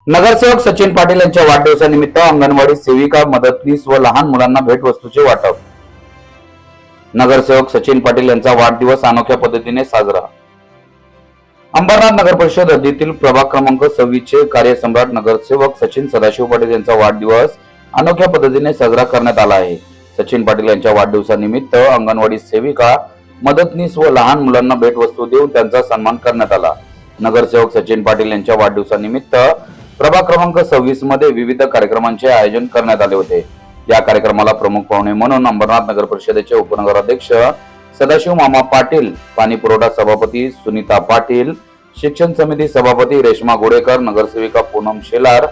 नगरसेवक सचिन पाटील यांच्या वाढदिवसानिमित्त अंगणवाडी सेविका, मदतनीस व लहान मुलांना भेटवस्तूचे वाटप। नगरसेवक सचिन पाटील यांचा वाढदिवस अनोख्या पद्धतीने साजरा। अंबरनाथ नगर परिषद हद्दीतील प्रभाग क्रमांक 26 चे कार्यसम्राट नगरसेवक सचिन सदाशिव पाटील यांचा वाढदिवस अनोख्या पद्धतीने साजरा करण्यात आला आहे। सचिन पाटील यांच्या वाढदिवसानिमित्त अंगणवाडी सेविका, मदतनीस व लहान मुलांना भेटवस्तू देऊन त्यांचा सन्मान करण्यात आला। नगरसेवक सचिन पाटील यांच्या वाढदिवसानिमित्त प्रभाग क्रमांक 26 मध्ये विविध कार्यक्रमांचे आयोजन करण्यात आले होते। या कार्यक्रमाला प्रमुख पाहुणे म्हणून अंबरनाथ नगर परिषदेचे उपनगराध्यक्ष सदाशिव मामा पाटील, पाणी पुरवठा सभापती सुनीता पाटील, शिक्षण समिती सभापती रेश्मा गोडेकर, नगरसेविका पूनम शेलार,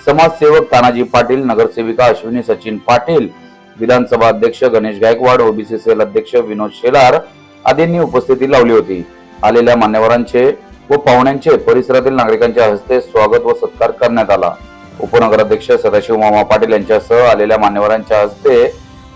समाजसेवक तानाजी पाटील, नगरसेविका अश्विनी सचिन पाटील, विधानसभा अध्यक्ष गणेश गायकवाड, ओबीसी सेल अध्यक्ष विनोद शेलार आदींनी उपस्थिती लावली होती। आलेल्या मान्यवरांचे व पाहुण्यांचे परिसरातील नागरिकांच्या हस्ते स्वागत व सत्कार करण्यात आला। उपनगराध्यक्ष सदाशिव मामा पाटील यांच्यासह आलेल्या मान्यवरांच्या हस्ते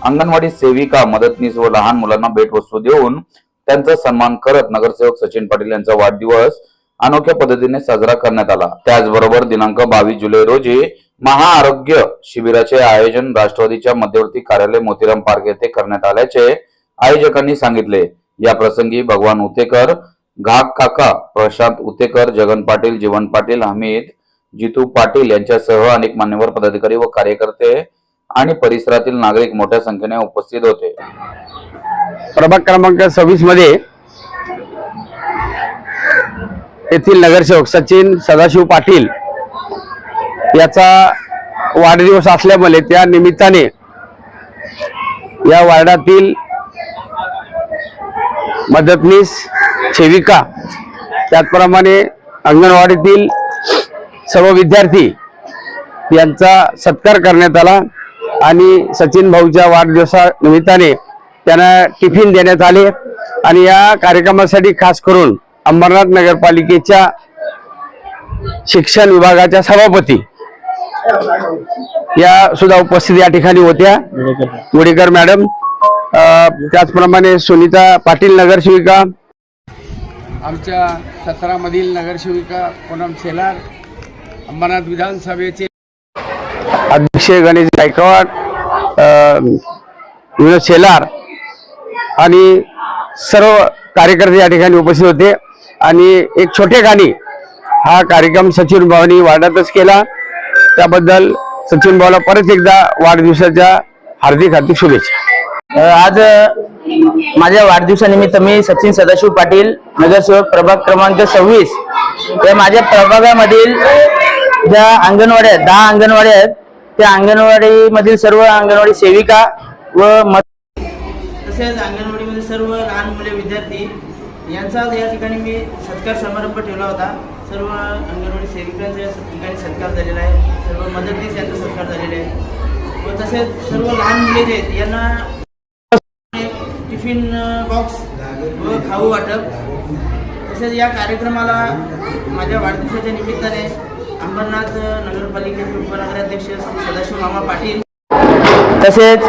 अंगणवाडी सेविका, मदतनीस व लहान मुलांना भेटवस्तू देऊन त्यांचा सन्मान करत नगरसेवक सचिन पाटील यांचा वाढदिवस अनोख्या पद्धतीने साजरा करण्यात आला। त्याचबरोबर दिनांक 22 जुलै रोजी महाआरोग्य शिबिराचे आयोजन राष्ट्रवादीच्या मध्यवर्ती कार्यालय मोतीराम पार्क येथे करण्यात आल्याचे आयोजकांनी सांगितले। या प्रसंगी भगवान उतेकर, घाग काका, प्रशांत उतेकर, जगन पाटील, जीवन पाटील, हमीद, जितू पाटील यांच्यासह अनेक मान्यवर पदाधिकारी व कार्यकर्ते आणि परिसरातील नागरिक मोठ्या संख्येने उपस्थित होते। प्रभाग क्रमांक 26 मध्ये येथील नगरसेवक सचिन सदाशिव पाटील याचा वाढदिवस असल्यामुळे त्या निमित्ताने या वार्डातील मदतनीस, सेविका, त्याचप्रमाणे अंगणवाडीतील सर्व विद्यार्थी यांचा सत्कार करण्यात आला आणि सचिन भाऊच्या वाढदिवसा निमित्ताने त्यांना टिफिन देण्यात आले आणि या कार्यक्रमासाठी खास करून अंबरनाथ नगरपालिकेच्या शिक्षण विभागाच्या सभापती या सुद्धा उपस्थित या ठिकाणी होत्या, गोडेकर मॅडम, त्याचप्रमाणे सुनीता पाटील नगरसेविका, आमच्या 17 मधील नगरसेविका पूनम शेलार, अंबरनाथ विधानसभेचे अध्यक्ष गणेश गायकवाड, विनोद शेलार आणि सर्व कार्यकर्ते या ठिकाणी उपस्थित होते आणि एक छोटे गाणी हा कार्यक्रम सचिन भाऊनी वार्डातच केला। त्याबद्दल सचिन भाऊला परत एकदा वाढदिवसाच्या हार्दिक हार्दिक शुभेच्छा। आज माझ्या वाढदिवसानिमित्त मी सचिन सदाशिव पाटील, नगरसेवक प्रभाग क्रमांक 26 या माझ्या प्रभागामधील ज्या अंगणवाड्या आहेत, 10 अंगणवाड्या आहेत, त्या अंगणवाडीमधील सर्व अंगणवाडी सेविका व तसेच अंगणवाडीमधील सर्व लहान मुले, विद्यार्थी यांचा या ठिकाणी मी सत्कार समारंभ ठेवला होता। सर्व अंगणवाडी सेविकांचा या ठिकाणी सत्कार झालेला आहे, सर्व मदतनीस यांचा सत्कार झालेला आहे व तसेच सर्व लहान मुले जे आहेत यांना टिफिन बॉक्स व खाऊ वाटप। तसेच या कार्यक्रमाला माझ्या वाढदिवसाच्या निमित्ताने अंबरनाथ नगरपालिकेचे उपनगराध्यक्ष सदाशिव मामा पाटील, तसेच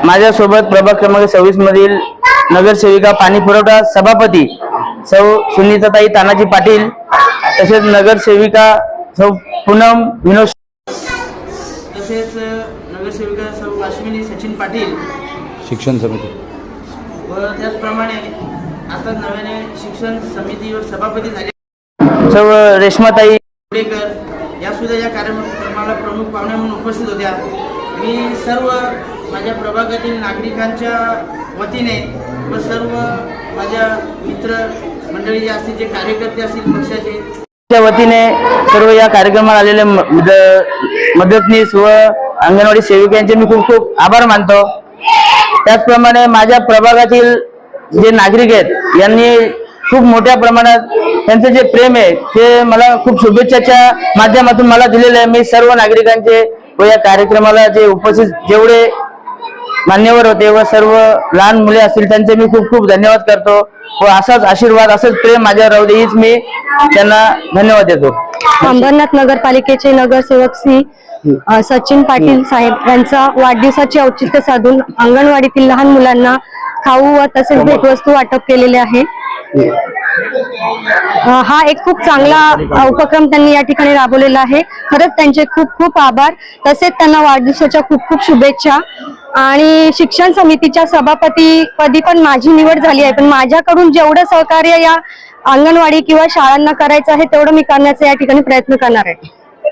माझ्यासोबत प्रभाग क्रमांक 26 मधील नगरसेविका, पाणी पुरवठा सभापती सौ सुनीताताई तानाजी पाटील, तसेच नगरसेविका सौ पूनम विनोद, तसेच नगरसेविका सौ अश्विनी सचिन पाटील, शिक्षण समिती व त्याचप्रमाणे आता नव्याने शिक्षण समितीवर सभापती झाले सौ रेश्माताई गोडेकर या सुद्धा या कार्यक्रमाला प्रमुख पाहुणे म्हणून उपस्थित होत्या। मी सर्व माझ्या प्रभागातील नागरिकांच्या वतीने व सर्व माझ्या मित्र मंडळी जे असतील, जे कार्यकर्ते असतील पक्षाचे, त्या वतीने सर्व या कार्यक्रमाला आलेले मदतनीस व अंगणवाडी सेविकांचे मी खूप खूप आभार मानतो। त्याचप्रमाणे माझ्या प्रभागातील जे नागरिक आहेत यांनी खूप मोठ्या प्रमाणात त्यांचं जे प्रेम आहे ते मला खूप शुभेच्छाच्या माध्यमातून मला दिलेलं आहे। मी सर्व नागरिकांचे व या कार्यक्रमाला जे उपस्थित जेवढे मान्यवर होते व सर्व लहान मुले असतील त्यांचे मी खूप खूप धन्यवाद करतो व असाच आशीर्वाद, असंच प्रेम माझ्यावर राहू दे हीच मी त्यांना धन्यवाद देतो। अंबरनाथ नगरपालिकेचे नगरसेवक श्री सचिन पाटील साहेब यांचा वाढदिवसाचे औचित्य साधून अंगणवाडीतील लहान मुलांना खाऊ व तसेच भेटवस्तू वाटप केलेले आहे। हा एक खूप चांगला उपक्रम त्यांनी या ठिकाणी राबवलेला आहे. खरंच त्यांचे खूप खूप आभार. तसेच त्यांना वाढदिवसाच्या खूप खूप शुभेच्छा. आणि शिक्षण समितीच्या सभापती पदी पण माझी निवड झाली आहे, पण माझ्याकडून जेवढं सहकार्य या अंगणवाडी किंवा शाळांना करायचं आहे तेवढं मी करण्याचा या ठिकाणी प्रयत्न करणार आहे.